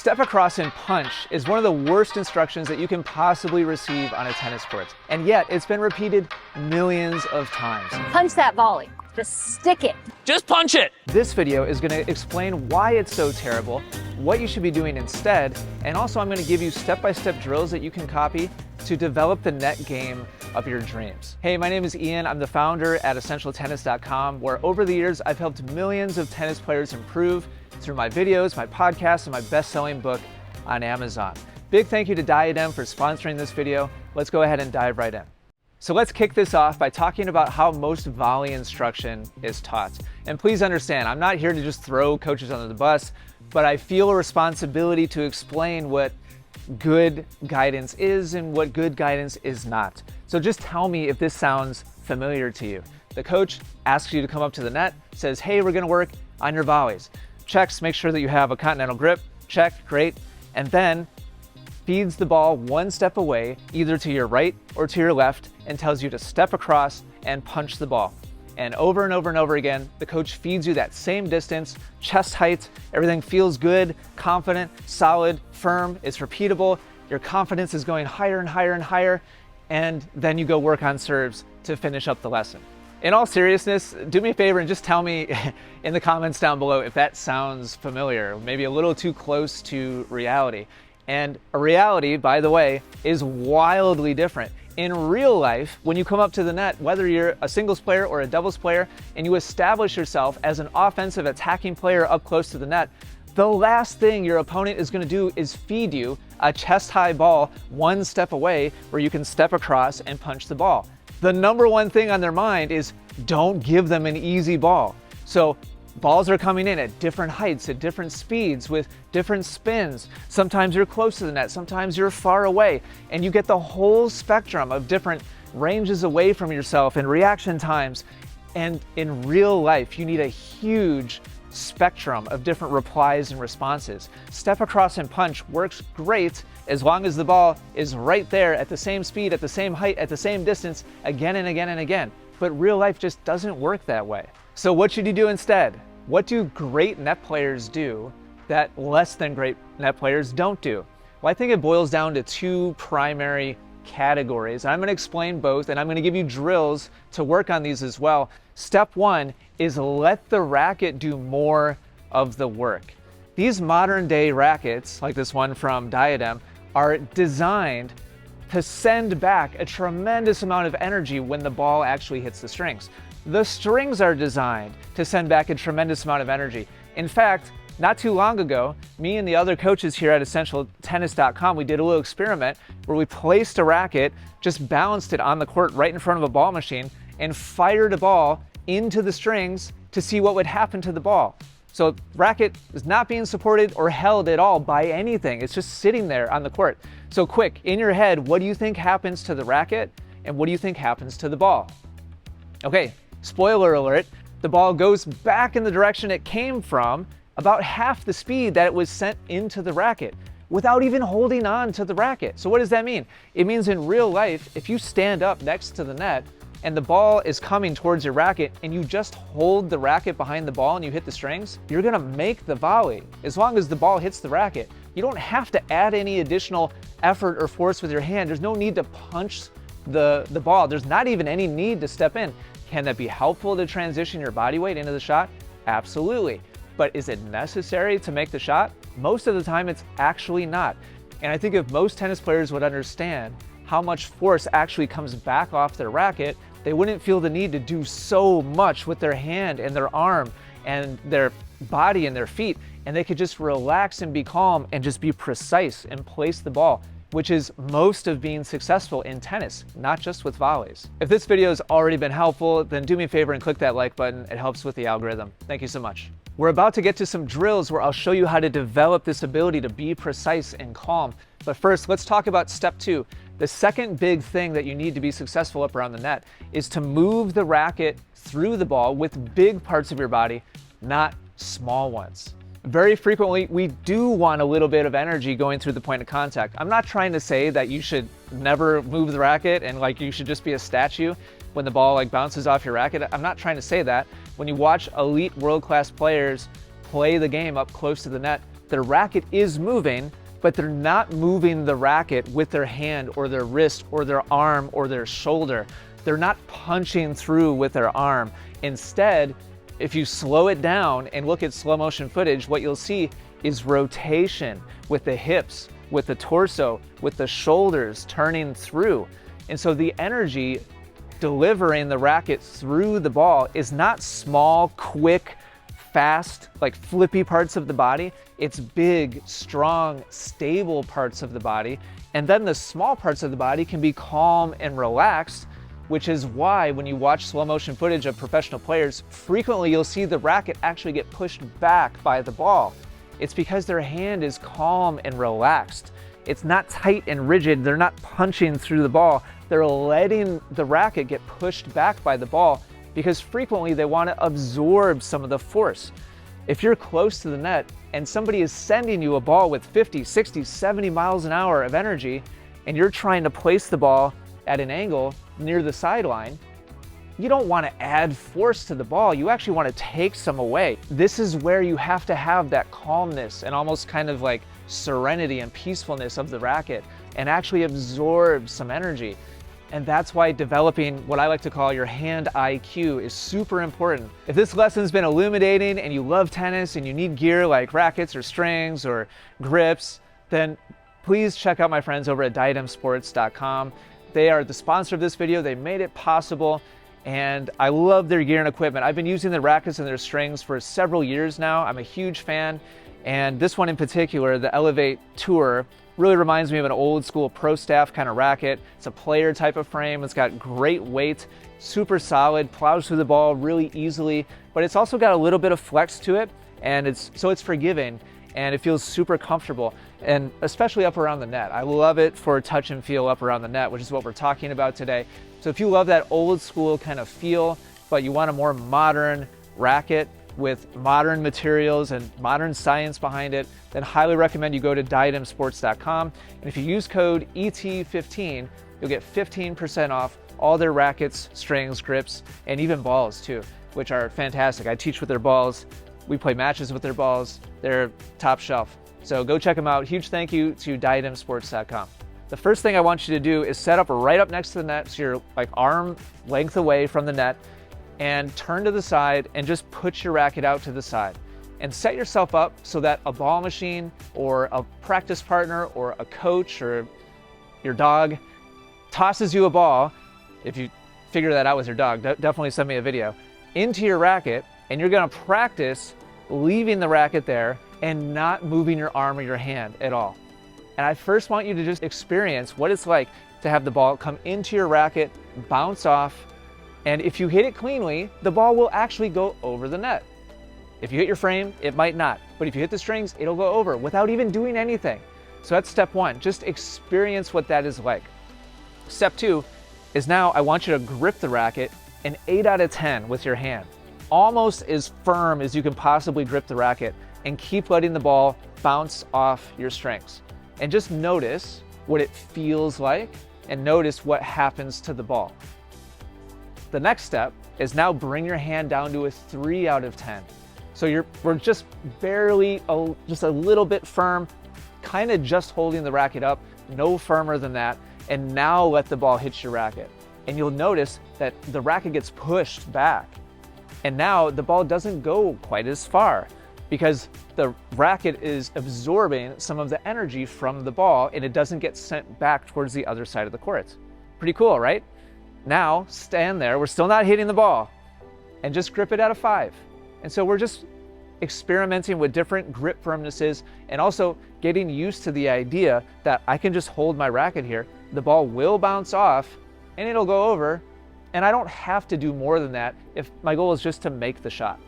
Step across and punch is one of the worst instructions that you can possibly receive on a tennis court. And yet, it's been repeated millions of times. Punch that volley. Just stick it. Just punch it. This video is going to explain why it's so terrible, what you should be doing instead, and also I'm going to give you step-by-step drills that you can copy to develop the net game of your dreams. Hey, my name is Ian. I'm the founder at EssentialTennis.com, where over the years I've helped millions of tennis players improve through my videos, my podcasts, and my best-selling book on Amazon. Big thank you to Diadem for sponsoring this video. Let's go ahead and dive right in. So let's kick this off by talking about how most volley instruction is taught. And please understand, I'm not here to just throw coaches under the bus, but I feel a responsibility to explain what good guidance is and what good guidance is not. So just tell me if this sounds familiar to you. The coach asks you to come up to the net, says, hey, we're gonna work on your volleys. Checks, make sure that you have a continental grip, check, great, and then feeds the ball one step away, either to your right or to your left, and tells you to step across and punch the ball. And over and over and over again, the coach feeds you that same distance, chest height, everything feels good, confident, solid, firm, it's repeatable, your confidence is going higher and higher and higher, and then you go work on serves to finish up the lesson. In all seriousness, do me a favor and just tell me in the comments down below if that sounds familiar, maybe a little too close to reality. And a reality, by the way, is wildly different. In real life, when you come up to the net, whether you're a singles player or a doubles player, and you establish yourself as an offensive attacking player up close to the net, the last thing your opponent is going to do is feed you a chest-high ball one step away where you can step across and punch the ball. The number one thing on their mind is don't give them an easy ball. So balls are coming in at different heights, at different speeds, with different spins. Sometimes you're close to the net, sometimes you're far away, and you get the whole spectrum of different ranges away from yourself and reaction times. And in real life, you need a huge spectrum of different replies and responses. Step across and punch works great as long as the ball is right there at the same speed, at the same height, at the same distance, again and again and again. But real life just doesn't work that way. So what should you do instead? What do great net players do that less than great net players don't do? Well, I think it boils down to two primary categories. I'm going to explain both, and I'm going to give you drills to work on these as well. Step one is let the racket do more of the work. These modern day rackets, like this one from Diadem, are designed to send back a tremendous amount of energy when the ball actually hits the strings. The strings are designed to send back a tremendous amount of energy. In fact, not too long ago, me and the other coaches here at EssentialTennis.com, we did a little experiment where we placed a racket, just balanced it on the court right in front of a ball machine, and fired a ball into the strings to see what would happen to the ball. So the racket is not being supported or held at all by anything. It's just sitting there on the court. So quick, in your head, what do you think happens to the racket and what do you think happens to the ball? Okay, spoiler alert, the ball goes back in the direction it came from, about half the speed that it was sent into the racket, without even holding on to the racket. So what does that mean? It means in real life, if you stand up next to the net and the ball is coming towards your racket and you just hold the racket behind the ball and you hit the strings, you're gonna make the volley as long as the ball hits the racket. You don't have to add any additional effort or force with your hand. There's no need to punch the ball. There's not even any need to step in. Can that be helpful to transition your body weight into the shot? Absolutely. But is it necessary to make the shot? Most of the time, it's actually not. And I think if most tennis players would understand how much force actually comes back off their racket, they wouldn't feel the need to do so much with their hand and their arm and their body and their feet. And they could just relax and be calm and just be precise and place the ball, which is most of being successful in tennis, not just with volleys. If this video has already been helpful, then do me a favor and click that like button. It helps with the algorithm. Thank you so much. We're about to get to some drills where I'll show you how to develop this ability to be precise and calm. But first, let's talk about step two. The second big thing that you need to be successful up around the net is to move the racket through the ball with big parts of your body, not small ones. Very frequently, we do want a little bit of energy going through the point of contact. I'm not trying to say that you should never move the racket and you should just be a statue when the ball bounces off your racket. I'm not trying to say that. When you watch elite world-class players play the game up close to the net, their racket is moving, but they're not moving the racket with their hand or their wrist or their arm or their shoulder. They're not punching through with their arm. Instead, if you slow it down and look at slow motion footage, what you'll see is rotation with the hips, with the torso, with the shoulders turning through. And so the energy delivering the racket through the ball is not small, quick, fast, like flippy parts of the body. It's big, strong, stable parts of the body. And then the small parts of the body can be calm and relaxed, which is why when you watch slow motion footage of professional players, frequently you'll see the racket actually get pushed back by the ball. It's because their hand is calm and relaxed. It's not tight and rigid. They're not punching through the ball. They're letting the racket get pushed back by the ball because frequently they want to absorb some of the force. If you're close to the net and somebody is sending you a ball with 50, 60, 70 miles an hour of energy, and you're trying to place the ball at an angle near the sideline, you don't want to add force to the ball. You actually want to take some away. This is where you have to have that calmness and almost kind of like serenity and peacefulness of the racket and actually absorb some energy. And that's why developing what I like to call your hand IQ is super important. If this lesson's been illuminating and you love tennis and you need gear like rackets or strings or grips, then please check out my friends over at diademsports.com. They are the sponsor of this video. They made it possible, and I love their gear and equipment. I've been using their rackets and their strings for several years now. I'm a huge fan, and this one in particular, the Elevate Tour, really reminds me of an old school pro staff kind of racket. It's a player type of frame. It's got great weight, super solid, plows through the ball really easily, but it's also got a little bit of flex to it, and it's forgiving, and it feels super comfortable, and especially up around the net. I love it for touch and feel up around the net, which is what we're talking about today. So if you love that old school kind of feel, but you want a more modern racket with modern materials and modern science behind it, then highly recommend you go to diademsports.com. And if you use code ET15, you'll get 15% off all their rackets, strings, grips, and even balls too, which are fantastic. I teach with their balls. We play matches with their balls. They're top shelf. So go check them out. Huge thank you to diademsports.com. The first thing I want you to do is set up right up next to the net, so you're like arm length away from the net, and turn to the side and just put your racket out to the side. And set yourself up so that a ball machine or a practice partner or a coach or your dog tosses you a ball. If you figure that out with your dog, definitely send me a video, into your racket, and you're gonna practice leaving the racket there and not moving your arm or your hand at all. And I first want you to just experience what it's like to have the ball come into your racket, bounce off, and if you hit it cleanly, the ball will actually go over the net. If you hit your frame, it might not, but if you hit the strings, it'll go over without even doing anything. So that's step one, just experience what that is like. Step two is now I want you to grip the racket an 8 out of 10 with your hand, almost as firm as you can possibly grip the racket, and keep letting the ball bounce off your strings. And just notice what it feels like and notice what happens to the ball. The next step is now bring your hand down to a 3 out of 10. So we're just barely, just a little bit firm, kind of just holding the racket up, no firmer than that, and now let the ball hit your racket. And you'll notice that the racket gets pushed back. And now the ball doesn't go quite as far because the racket is absorbing some of the energy from the ball and it doesn't get sent back towards the other side of the court. Pretty cool, right? Now stand there, we're still not hitting the ball, and just grip it at a 5. And so we're just experimenting with different grip firmnesses and also getting used to the idea that I can just hold my racket here, the ball will bounce off and it'll go over, and I don't have to do more than that if my goal is just to make the shot.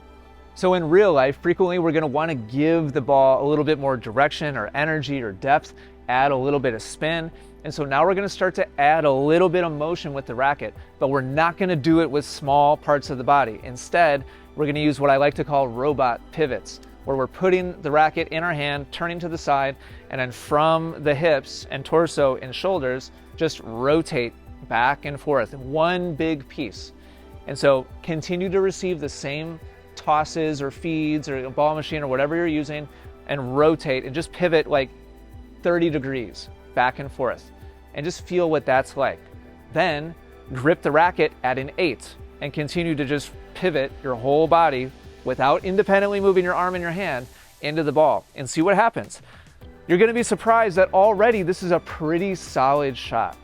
So in real life, frequently we're gonna wanna give the ball a little bit more direction or energy or depth, add a little bit of spin. And so now we're gonna start to add a little bit of motion with the racket, but we're not gonna do it with small parts of the body. Instead, we're gonna use what I like to call robot pivots, where we're putting the racket in our hand, turning to the side, and then from the hips and torso and shoulders, just rotate back and forth, one big piece. And so continue to receive the same tosses or feeds or a ball machine or whatever you're using, and rotate and just pivot like 30 degrees back and forth and just feel what that's like. Then grip the racket at an 8 and continue to just pivot your whole body without independently moving your arm and your hand into the ball and see what happens. You're going to be surprised that already this is a pretty solid shot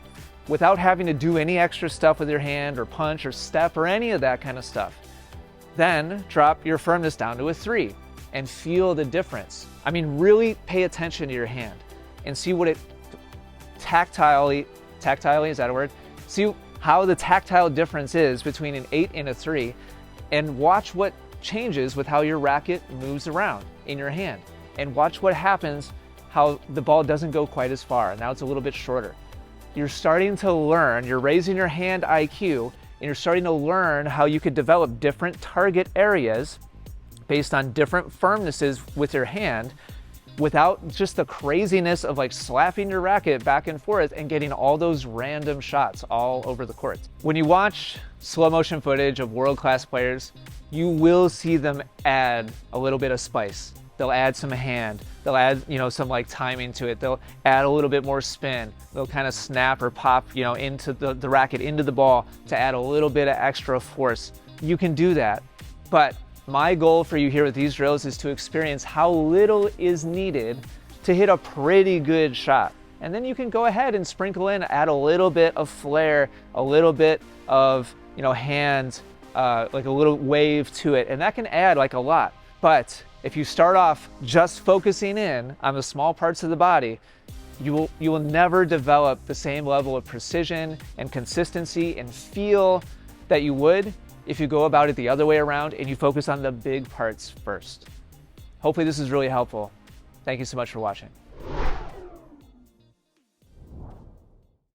without having to do any extra stuff with your hand or punch or step or any of that kind of stuff. Then drop your firmness down to a 3 and feel the difference. I mean, really pay attention to your hand and see what it tactilely, is that a word? See how the tactile difference is between an 8 and a 3, and watch what changes with how your racket moves around in your hand, and watch what happens, how the ball doesn't go quite as far. Now it's a little bit shorter. You're starting to learn, you're raising your hand IQ, and you're starting to learn how you could develop different target areas based on different firmnesses with your hand without just the craziness of like slapping your racket back and forth and getting all those random shots all over the court. When you watch slow motion footage of world-class players, you will see them add a little bit of spice. They'll add some hand, they'll add, some like timing to it. They'll add a little bit more spin. They'll kind of snap or pop, into the racket, into the ball to add a little bit of extra force. You can do that, but my goal for you here with these drills is to experience how little is needed to hit a pretty good shot. And then you can go ahead and sprinkle in, add a little bit of flair, a little bit of, hand, like a little wave to it. And that can add like a lot. But if you start off just focusing in on the small parts of the body, you will never develop the same level of precision and consistency and feel that you would if you go about it the other way around and you focus on the big parts first. Hopefully this is really helpful. Thank you so much for watching.